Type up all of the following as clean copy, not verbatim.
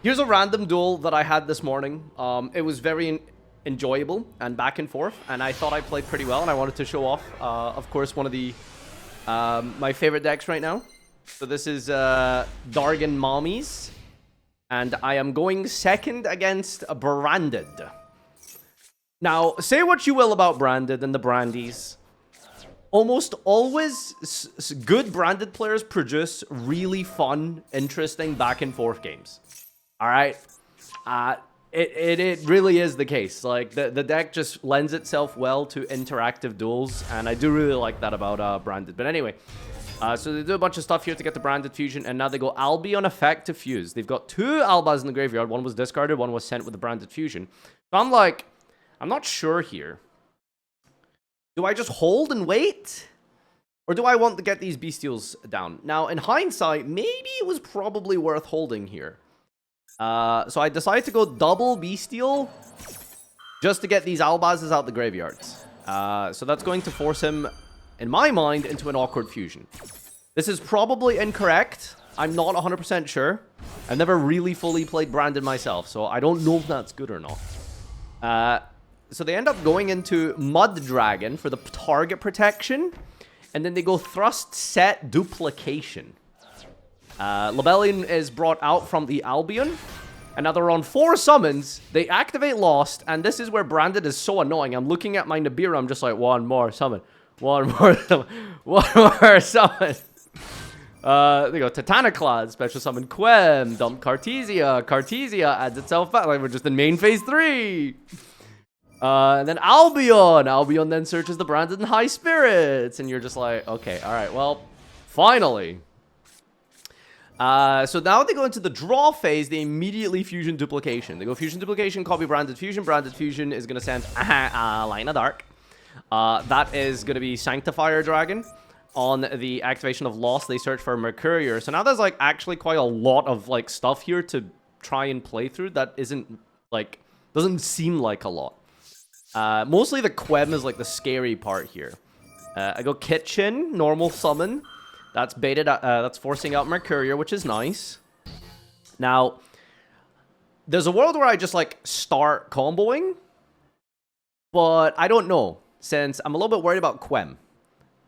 Here's a random duel that I had this morning. It was very enjoyable and back and forth, and I thought I played pretty well, and I wanted to show off, of course, one of the my favorite decks right now. So this is Dargan Mommies, and I am going second against Branded. Now, say what you will about Branded and the Brandies. Almost always, good Branded players produce really fun, interesting back and forth games. All right, it really is the case. Like the deck just lends itself well to interactive duels, and I do really like that about Branded. But anyway, so they do a bunch of stuff here to get the Branded fusion, and now they go Albion effect to fuse. They've got 2 Albas in the graveyard. One was discarded, one was sent with the Branded fusion. So I'm like, I'm not sure here. Do I just hold and wait? Or do I want to get these bestials down? Now, in hindsight, maybe it was probably worth holding here. So I decided to go double bestial just to get these Albazes out the graveyards. So that's going to force him, in my mind, into an awkward fusion. This is probably incorrect. I'm not 100% sure. I've never really fully played Branded myself, so I don't know if that's good or not. So they end up going into Mud Dragon for the target protection, and then they go Thrust Set Duplication. Lebellion is brought out from the Albion, and now they're on 4 summons. They activate Lost, and this is where Branded is so annoying. I'm looking at my Nibiru, I'm just like, one more summon. One more summon. One more summon. They go Titaniclad, special summon Quem, dump Cartesia. Cartesia adds itself back. Like, we're just in main phase 3. And then Albion. Albion then searches the Branded in High Spirits. And you're just like, okay, alright, well, finally. So now they go into the draw phase. They immediately fusion duplication. They go fusion duplication, copy Branded fusion. Branded fusion is going to send Line of Dark. That is going to be Sanctifier Dragon. On the activation of Lost, they search for Mercurier. So now there's like actually quite a lot of like stuff here to try and play through that isn't like, doesn't seem like a lot. Mostly the Quem is like the scary part here. I go Kitchen, normal summon. That's baited. That's forcing out Mercurier, which is nice. Now, there's a world where I just like start comboing, but I don't know, since I'm a little bit worried about Quem.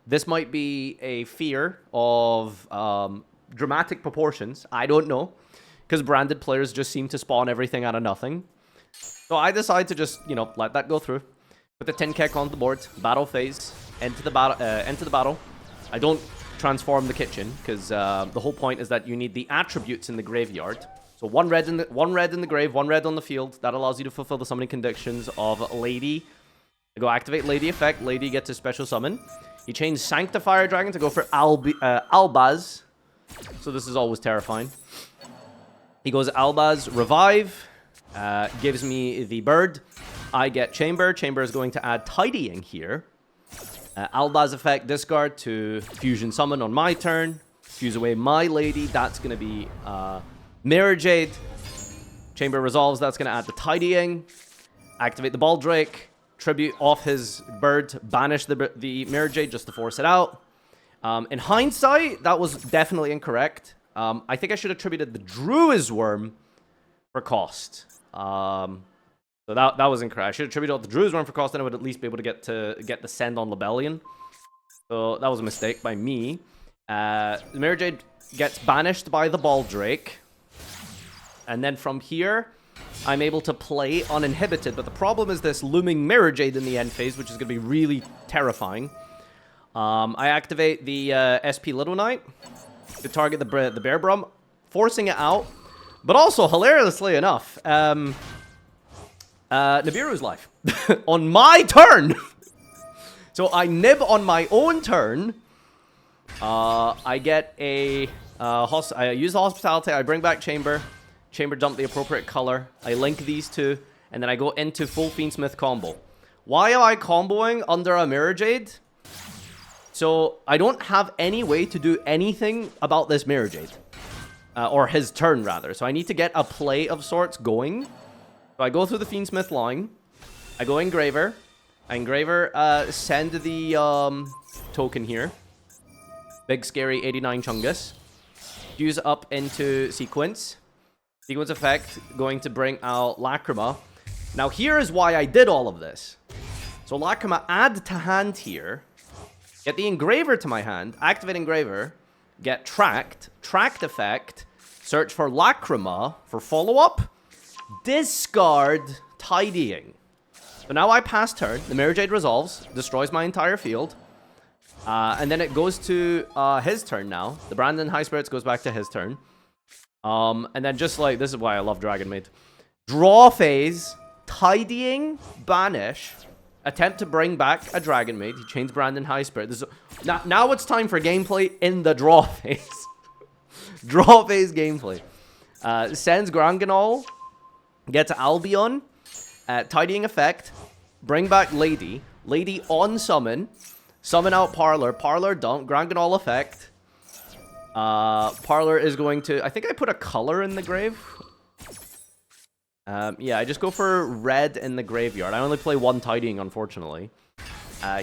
This might be a fear of dramatic proportions. I don't know, because Branded players just seem to spawn everything out of nothing. So I decide to just, you know, let that go through. Put the 10 Keck on the board, battle phase, enter the battle. I don't transform the kitchen, because the whole point is that you need the attributes in the graveyard. So one red in the grave, 1 red on the field. That allows you to fulfill the summoning conditions of Lady. I go activate Lady effect. Lady gets a special summon. He changed Sanctifier Dragon to go for Albaz. So this is always terrifying. He goes Albaz, revive. Gives me the bird. I get Chamber. Chamber is going to add Tidying here. Albaz effect, discard to fusion summon on my turn. Fuse away my Lady. That's going to be Mirror Jade. Chamber resolves. That's going to add the Tidying. Activate the Baldrake. Tribute off his bird. Banish the Mirror Jade just to force it out. In hindsight, that was definitely incorrect. I think I should have attributed the Druid's Worm for cost. So that was incorrect. I should attribute all the Druid's Worm for cost, then I would at least be able to get the send on Lebellion. So that was a mistake by me. The Mirror Jade gets banished by the Baldrake. And then from here, I'm able to play uninhibited. But the problem is this looming Mirror Jade in the end phase, which is going to be really terrifying. I activate the SP Little Knight to target the Bear Brum, forcing it out. But also, hilariously enough, Nibiru's life on my turn. So I nib on my own turn. I get a I use the Hospitality. I bring back Chamber. Chamber dump the appropriate color. I link these two, and then I go into full Fiendsmith combo. Why am I comboing under a Mirror Jade? So I don't have any way to do anything about this Mirror Jade. Or his turn, rather. So I need to get a play of sorts going. So I go through the Fiendsmith line. I go Engraver. Engraver, send the token here. Big Scary 89 Chungus. Fuse up into Sequence. Sequence effect going to bring out Lacrima. Now here is why I did all of this. So Lacrima, add to hand here. Get the Engraver to my hand. Activate Engraver. Get Tracked. Tracked effect. Search for Lacrima for follow-up. Discard Tidying. So now I pass turn. The Mirror Jade resolves. Destroys my entire field. And then it goes to his turn now. The Brandon High Spirits goes back to his turn. And then just like, this is why I love Dragon Maid. Draw phase, Tidying, Banish, attempt to bring back a Dragon Maid. He chains Brandon High Spirit. Now it's time for gameplay in the draw phase. Draw phase gameplay. Sends Granganol, gets Albion, Tidying effect, bring back Lady. Lady on summon. Summon out Parlor. Parlor dump. Granganol effect. Parlor is going to... I think I put a color in the grave. Yeah, I just go for red in the graveyard. I only play one Tidying, unfortunately.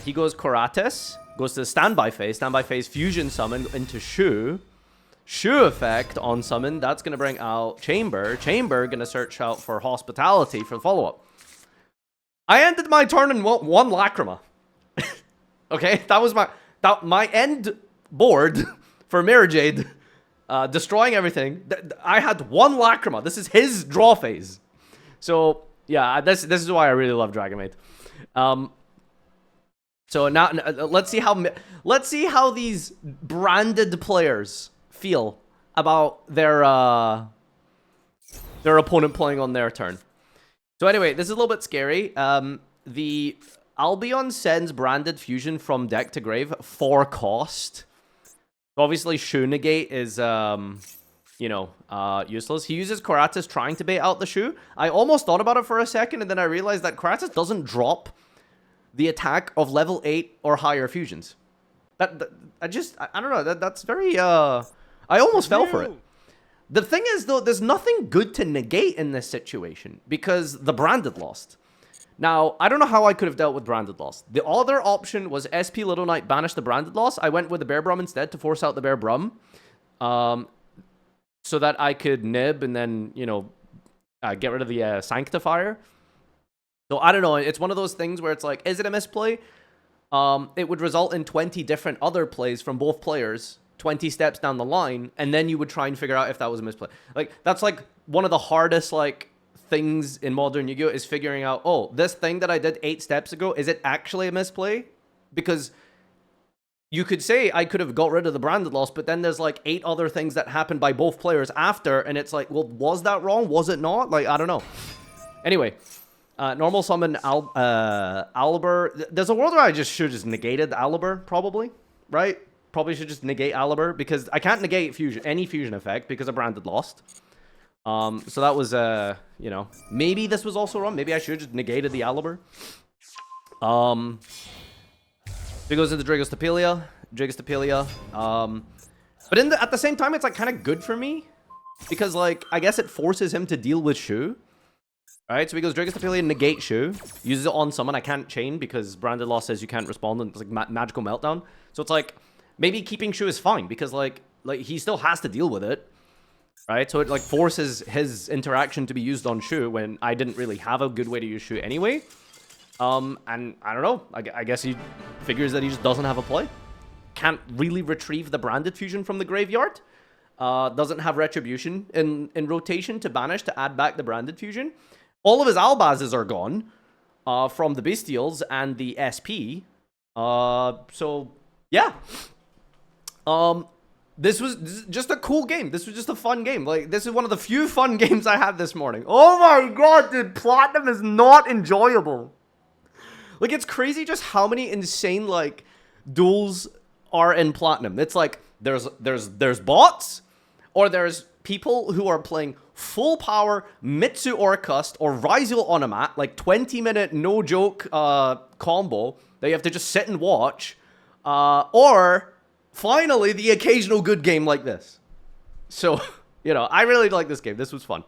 He goes Koratis. Goes to the standby phase. Standby phase fusion summon into Shu. Shu effect on summon. That's going to bring out Chamber. Chamber going to search out for Hospitality for the follow-up. I ended my turn in one Lacrima. Okay, that was my end board for Mirror Jade, destroying everything. I had one Lacrima. This is his draw phase. So yeah, this is why I really love Dragon Maid. So now let's see how these branded players feel about their opponent playing on their turn. So anyway, this is a little bit scary. The Albion sends Branded Fusion from deck to grave for cost. Obviously, Shu negate is, useless. He uses Koratis trying to bait out the Shu. I almost thought about it for a second, and then I realized that Koratis doesn't drop the attack of level 8 or higher fusions. I don't know. That's very, I almost fell for it. The thing is, though, there's nothing good to negate in this situation because the Branded lost. Now, I don't know how I could have dealt with Branded loss. The other option was SP Little Knight banish the Branded loss. I went with the Bear Brum instead to force out the Bear Brum. So that I could nib and then, get rid of the Sanctifier. So I don't know. It's one of those things where it's like, is it a misplay? It would result in 20 different other plays from both players 20 steps down the line, and then you would try and figure out if that was a misplay. Like, that's like one of the hardest, things in modern Yu-Gi-Oh! Is figuring out, oh, this thing that I did 8 steps ago, is it actually a misplay? Because you could say I could have got rid of the Branded loss, but then there's 8 other things that happened by both players after, and it's like, well, was that wrong? Was it not? I don't know. Anyway, normal summon Aliber. There's a world where I should just negated Aliber, probably, right? Probably should just negate Aliber, because I can't negate any fusion effect because a Branded lost. So that was, maybe this was also wrong. Maybe I should have just negated the Aliber. He goes into Dragostapelia. But at the same time, it's kind of good for me because I guess it forces him to deal with Shu. Alright, so he goes Dragostapelia, negate Shu. Uses it on summon. I can't chain because Branded Loss says you can't respond, and it's magical meltdown. So it's maybe keeping Shu is fine because he still has to deal with it. Right, so it forces his interaction to be used on Shu when I didn't really have a good way to use Shu anyway. And I don't know. I guess he figures that he just doesn't have a play. Can't really retrieve the Branded Fusion from the graveyard. Doesn't have Retribution in rotation to banish to add back the Branded Fusion. All of his Albazes are gone from the Bestials and the SP. So yeah. This was just a cool game. This was just a fun game. This is one of the few fun games I had this morning. Oh my god, dude. Platinum is not enjoyable. It's crazy just how many insane, duels are in Platinum. It's there's bots, or there's people who are playing full power Mitsu Orcust or Ryzul Onomat, 20-minute no-joke combo that you have to just sit and watch. Or... finally, the occasional good game like this. So, I really like this game. This was fun.